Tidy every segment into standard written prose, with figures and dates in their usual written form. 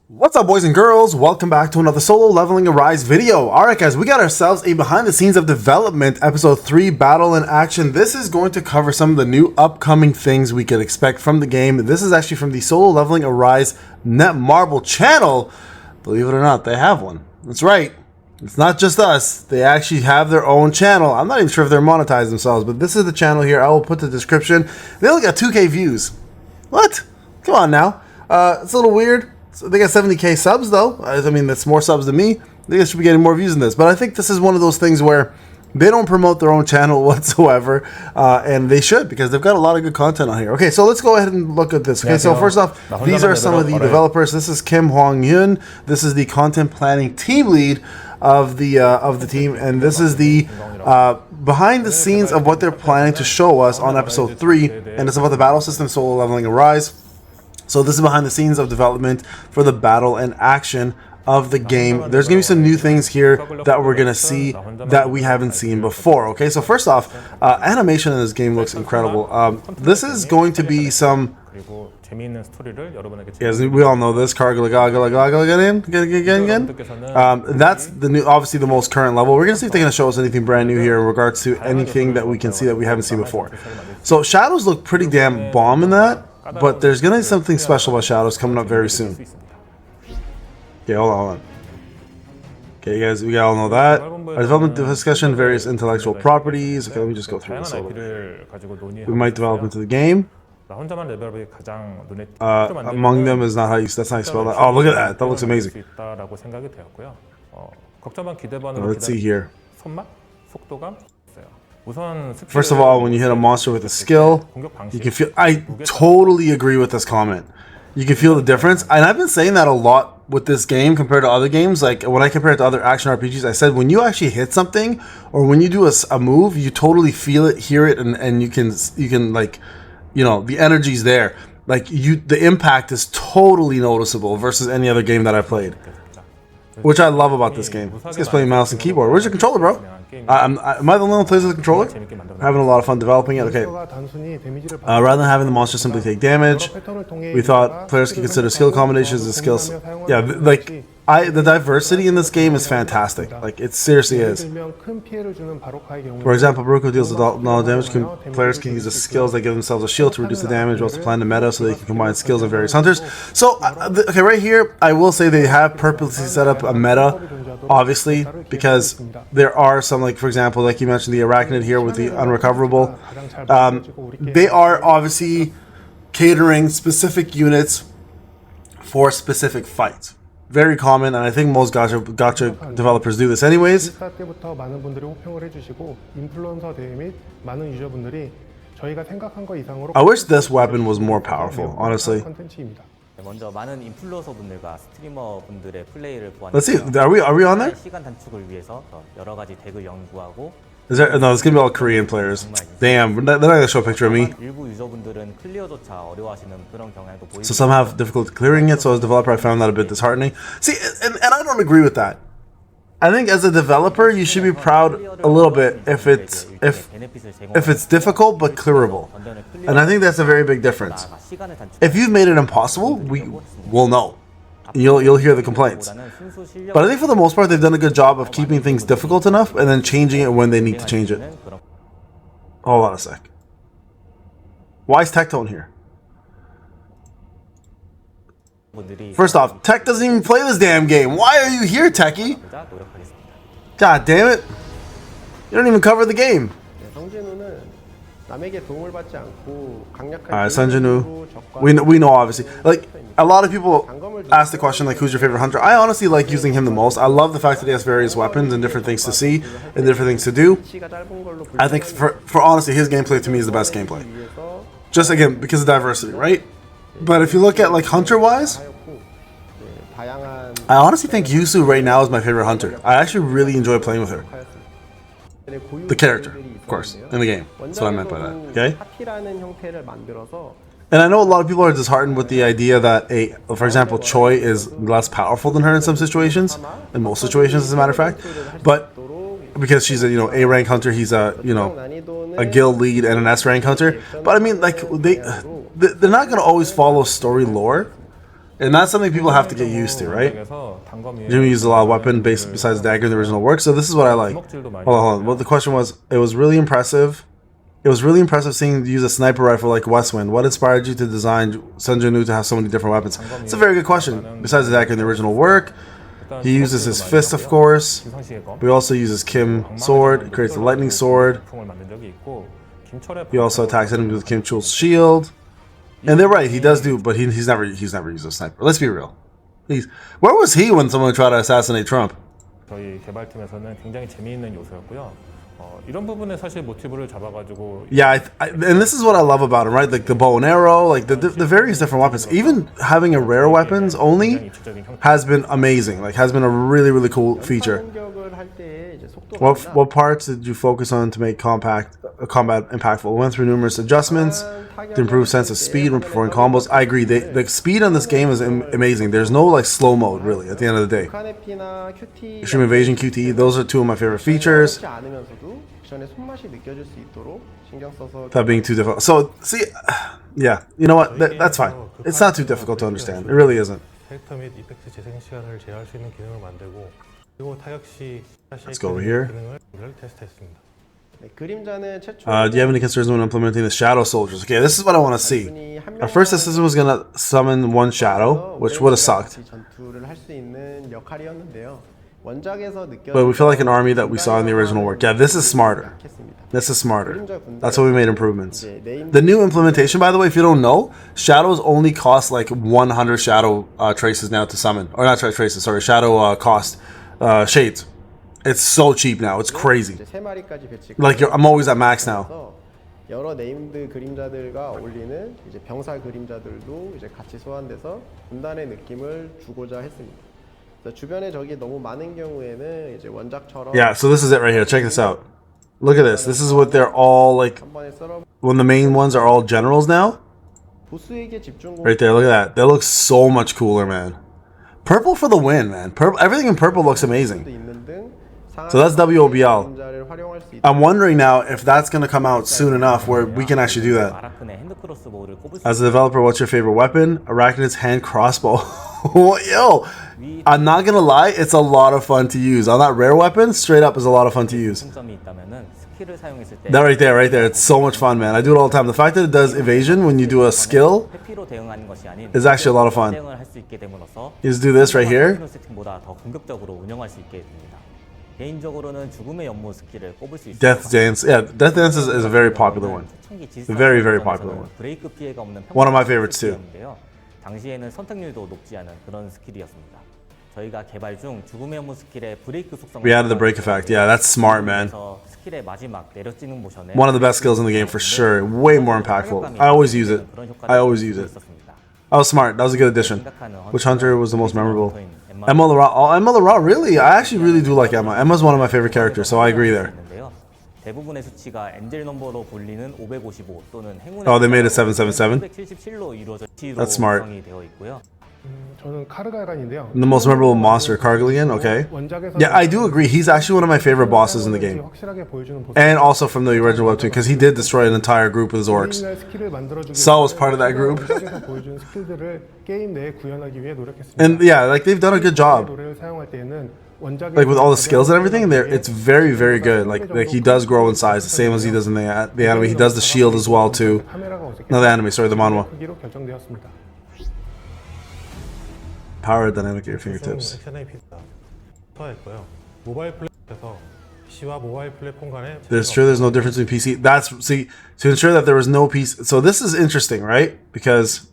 What's up, boys and girls? Welcome back to another solo leveling Arise video. Alright guys, we got ourselves a behind the scenes of development episode 3 battle in action. This is going to cover some of the new upcoming things we could expect from the game. This is actually from the solo leveling Arise Netmarble channel. Believe it or not, they have one. That's right. It's not just us. They actually have their own channel. I'm not even sure if they're monetized themselves, but this is the channel here. I will put the description. They only got 2K views. What? Come on now. It's a little weird. So they got 70K subs though. I mean, that's more subs than me. They should be getting more views than this. But I think this is one of those things where they don't promote their own channel whatsoever. And they should, because they've got a lot of good content on here. Okay, so let's go ahead and look at this. Okay, so first off, these are some of the developers. This is Kim Hwang-Yoon. This is the content planning team lead of the team. And this is the behind the scenes of what they're planning to show us on episode 3. And it's about the battle system solo leveling Arise. So this is behind the scenes of development for the battle and action of the game. There's going to be some new things here that we're going to see that we haven't seen before. Okay, so first off, animation in this game looks incredible. This is going to be some... Yes, we all know this. That's the new, obviously the most current level. We're going to see if they're going to show us anything brand new here in regards to anything that we can see that we haven't seen before. So shadows look pretty damn bomb in that. But there's going to be something special about shadows coming up very soon. Okay, hold on. Okay, you guys, we all know that. Our development discussion, various intellectual properties. Okay, let me just go through this a little bit. We might develop into the game. Among them is not how you, that's not how you spell that. Oh, look at that. That looks amazing. Let's see here. First of all, when you hit a monster with a skill, you can feel... I totally agree with this comment. You can feel the difference. And I've been saying that a lot with this game compared to other games. Like, when I compare it to other action RPGs, I said when you actually hit something, or when you do a move, you totally feel it, hear it, and you can like, you know, the energy's there. Like, the impact is totally noticeable versus any other game that I played. Which I love about this game. This guy's playing mouse and keyboard. Where's your controller, bro? Am I the only one who plays with a controller? I'm having a lot of fun developing it. Okay. Rather than having the monster simply take damage, we thought players could consider skill combinations and skills. Yeah, like, the diversity in this game is fantastic. Like, it seriously is. For example, Baruko deals no damage. Players can use the skills that give themselves a shield to reduce the damage, while supplying the meta so they can combine skills of various hunters. So, okay, right here, I will say they have purposely set up a meta, obviously, because there are some, like, for example, like you mentioned, the Arachnid here with the Unrecoverable. They are obviously catering specific units for specific fights. Very common, and I think most gacha developers do this anyways. I wish this weapon was more powerful, honestly. Let's see, are we on there? Is there, no, it's gonna be all Korean players. Damn, they're not gonna show a picture of me. So some have difficulty clearing it, so as a developer I found that a bit disheartening. See, and I don't agree with that. I think as a developer you should be proud a little bit if it's difficult but clearable. And I think that's a very big difference. If you've made it impossible, we will know. You'll hear the complaints. But I think for the most part they've done a good job of keeping things difficult enough and then changing it when they need to change it. Hold on a sec. Why is Tectone here? First off, Tech doesn't even play this damn game. Why are you here, Techie? God damn it. You don't even cover the game. Alright, Sanjanu. We know obviously. Like, a lot of people ask the question, like, who's your favorite hunter? I honestly like using him the most. I love the fact that he has various weapons and different things to see and different things to do. I think for honestly, his gameplay to me is the best gameplay. Just again, because of diversity, right? But if you look at, like, hunter-wise, I honestly think Yusu right now is my favorite hunter. I actually really enjoy playing with her. The character, of course, in the game. That's what I meant by that, okay? And I know a lot of people are disheartened with the idea that, for example, Choi is less powerful than her in some situations, in most situations, as a matter of fact. But because she's a A rank hunter, he's a a guild lead and an S rank hunter. But I mean, like they're not gonna always follow story lore. And that's something people have to get used to, right? Jimmy used a lot of weapon besides dagger in the original work, so this is what I like. Hold on. Well, the question was, it was really impressive. It was really impressive seeing you use a sniper rifle like Westwind. What inspired you to design Sun Jinu to have so many different weapons? It's a very good question. Besides the dagger in the original work, he uses his fist, of course. He also uses Kim sword. He creates the lightning sword. He also attacks enemies with Kim Chul's shield. And they're right, he does do, but he's never used a sniper. Let's be real. Where was he when someone tried to assassinate Trump? 저희 개발팀에서는 굉장히 재미있는 요소였고요. 이런 부분에 사실 모티브를 잡아가지고. Yeah, and this is what I love about him, right? Like the bow and arrow, like the various different weapons. Even having a rare weapons only has been amazing. Like has been a really, really cool feature. What parts did you focus on to make combat impactful? We went through numerous adjustments to improve sense of speed when performing combos. I agree. The speed on this game is amazing. There's no like slow mode really at the end of the day. Extreme Evasion, QTE, those are two of my favorite features. That being too difficult. So see, yeah, you know what? That's fine. It's not too difficult to understand. It really isn't. Let's go over here. Do you have any concerns when implementing the shadow soldiers? Okay, this is what I want to see. At first, the system was going to summon one shadow, which would have sucked. But we feel like an army that we saw in the original work. Yeah, this is smarter. This is smarter. That's why we made improvements. The new implementation, by the way, if you don't know, shadows only cost like 100 shadow traces now to summon. Or not traces, sorry, shadow cost shades. It's so cheap now. It's crazy. Like I'm always at max now. 여러 네임드 그림자들과 어울리는 이제 병사 그림자들도 이제 같이 소환돼서 군단의 느낌을 주고자 했습니다. 주변에 적이 너무 많은 경우에는 이제 원작처럼. Yeah, so this is it right here. Check this out. Look at this. This is what they're all like. When the main ones are all generals now. Right there. Look at that. That looks so much cooler, man. Purple for the win, man. Purple. Everything in purple looks amazing. So that's WOBL. I'm wondering now if that's going to come out soon enough where we can actually do that. As a developer, what's your favorite weapon? Arachnid's hand crossbow. Yo, I'm not going to lie, it's a lot of fun to use. On that rare weapon, straight up is a lot of fun to use. That right there, it's so much fun, man. I do it all the time. The fact that it does evasion when you do a skill is actually a lot of fun. You just do this right here. Death Dance, yeah, Death Dance is a very popular one. Very, very popular one. One of my favorites too. 당시에는 선택률도 높지 않은 그런 스킬이었습니다. 저희가 개발 중 죽음의 연못 스킬의 브레이크 속성을 We added the break effect. Yeah, that's smart, man. 스킬의 마지막 내려찌는 모션에 one of the best skills in the game for sure. Way more impactful. I always use it. I always use it. That was smart. That was a good addition. Which hunter was the most memorable? Emma Laurent. Oh, Emma Laurent, really? I actually really do like Emma. Emma's one of my favorite characters, so I agree there. 대부분의 수치가 엔젤 넘버로 불리는 555 또는 행운의 Oh, they made it 777? 777로 이루어져 That's smart. 되어 있고요. 저는 카르갈간인데요. The most memorable monster, Kargalian, okay. Yeah, I do agree. He's actually one of my favorite bosses in the game. And also from the original webtoon, because he did destroy an entire group with his orcs. Saul was part of that group. And yeah, like they've done a good job. Like with all the skills and everything, it's very, very good. Like he does grow in size, the same as he does in the anime. He does the shield as well too. No, the anime, sorry, the manhwa. Power dynamic at your fingertips. There's no difference in PC. See, to ensure that there was no PC. So this is interesting, right? Because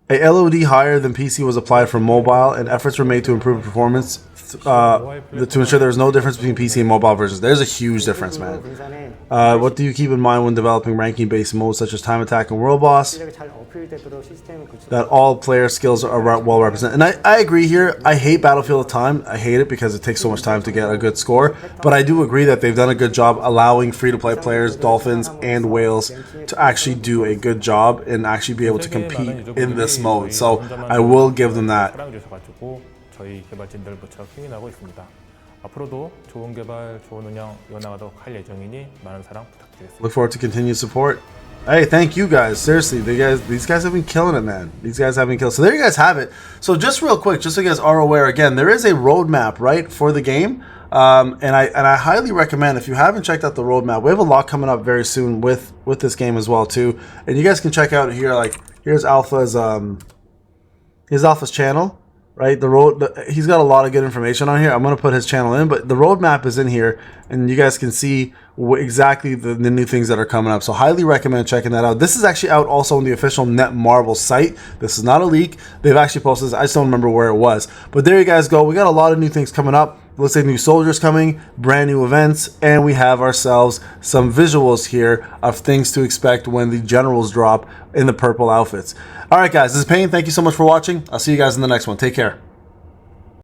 a LOD higher than PC was applied for mobile, and efforts were made to improve performance to ensure there was no difference between PC and mobile versions. There's a huge difference, man. What do you keep in mind when developing ranking-based modes such as time attack and world boss? That all player skills are well represented. And I agree here. I hate Battlefield of Time. I hate it because it takes so much time to get a good score. But I do agree that they've done a good job allowing free-to-play players, Dolphins and Whales, to actually do a good job and actually be able to compete in this mode. So I will give them that. 저희 개발진들 무척 힘이 나고 있습니다. 앞으로도 좋은 개발, 좋은 운영 이어나가도록 할 예정이니 많은 사랑 부탁드리겠습니다. Look forward to continued support. Hey, thank you guys. Seriously, these guys have been killing it, man. These guys have been killing. So there you guys have it. So just real quick, just so you guys are aware, again, there is a roadmap, right, for the game. And I highly recommend, if you haven't checked out the roadmap, we have a lot coming up very soon with this game as well too. And you guys can check out here, like here's Alpha's channel. Right, he's got a lot of good information on here. I'm gonna put his channel in, but the roadmap is in here, and you guys can see exactly the new things that are coming up. So highly recommend checking that out. This is actually out also on the official Netmarble site. This is not a leak. They've actually posted this. I just don't remember where it was, but there you guys go. We got a lot of new things coming up. Looks like new soldiers coming, brand new events, and we have ourselves some visuals here of things to expect when the generals drop in the purple outfits. All right, guys, this is Payne. Thank you so much for watching. I'll see you guys in the next one. Take care.